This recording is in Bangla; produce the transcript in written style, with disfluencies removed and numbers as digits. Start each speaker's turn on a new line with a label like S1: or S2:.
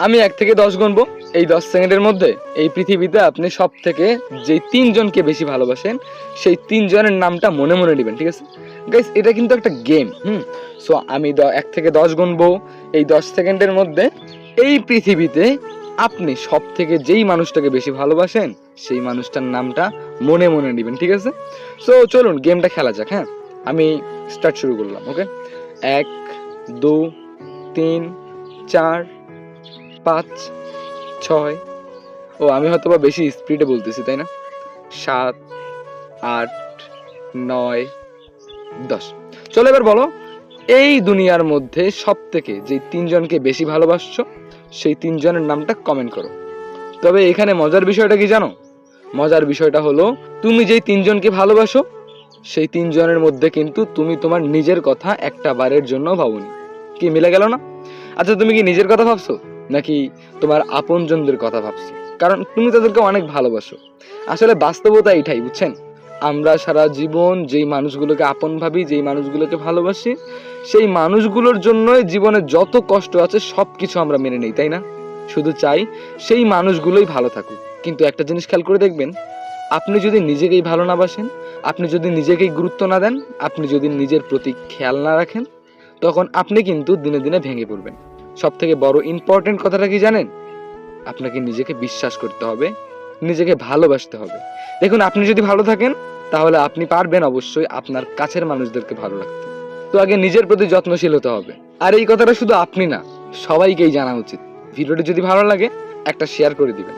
S1: আমি 1 থেকে 10 গুনবো। এই 10 সেকেন্ডের মধ্যে এই পৃথিবীতে আপনি সব থেকে যেই 3 জনকে বেশি ভালোবাসেন সেই 3 জনের নামটা মনে মনে নেবেন, ঠিক আছে গাইস? এটা কিন্তু একটা গেম। সো আমি 1 থেকে 10 গুনবো। এই 10 সেকেন্ডের মধ্যে এই পৃথিবীতে আপনি সব থেকে যেই মানুষটাকে বেশি ভালোবাসেন সেই মানুষটার নামটা মনে মনে নেবেন, ঠিক আছে? সো চলুন গেমটা খেলা যাক। হ্যাঁ, আমি স্টার্ট শুরু করলাম। ওকে, 1 2 3 4 5 6। ও আমি হয়তো বা বেশি স্পিডে বলতেছি, তাই না? 7 8 9 10। চলো এবার বলো, এই দুনিয়ার মধ্যে সব থেকে যে 3 জনকে বেশি ভালোবাসছো সেই 3 জনের নামটা কমেন্ট করো। তবে এখানে মজার বিষয়টা কি জানো? মজার বিষয়টা হলো, তুমি যেই 3 জনকে ভালোবাসো সেই 3 জনের মধ্যে কিন্তু তুমি তোমার নিজের কথা একটা বারের জন্য ভাবোনি। কি মিলে গেল না? আচ্ছা, তুমি কি নিজের কথা ভাবছো নাকি তোমার আপনজনদের কথা ভাবছো? কারণ তুমি তাদেরকে অনেক ভালোবাসো। আসলে বাস্তবতা এটাই, বুঝছেন? আমরা সারা জীবন যেই মানুষগুলোকে আপন ভাবি, যেই মানুষগুলোকে ভালোবাসি, সেই মানুষগুলোর জন্যই জীবনে যত কষ্ট আছে সব কিছু আমরা মেনে নেই, তাই না? শুধু চাই সেই মানুষগুলোই ভালো থাকুক। কিন্তু একটা জিনিস খেয়াল করে দেখবেন, আপনি যদি নিজেকেই ভালো না বাসেন, আপনি যদি নিজেকেই গুরুত্ব না দেন, আপনি যদি নিজের প্রতি খেয়াল না রাখেন, তখন আপনি কিন্তু দিনে দিনে ভেঙে পড়বেন। সব থেকে বড় ইম্পর্টেন্ট কথাটা কি জানেন? আপনাকে নিজেকে বিশ্বাস করতে হবে, নিজেকে ভালোবাসতে হবে। দেখুন, আপনি যদি ভালো থাকেন তাহলে আপনি পারবেন অবশ্যই আপনার কাছের মানুষদেরকে ভালো রাখতে। তো আগে নিজের প্রতি যত্নশীল হতে হবে। আর এই কথাটা শুধু আপনি না, সবাইকেই জানা উচিত। ভিডিওটি যদি ভালো লাগে একটা শেয়ার করে দিবেন।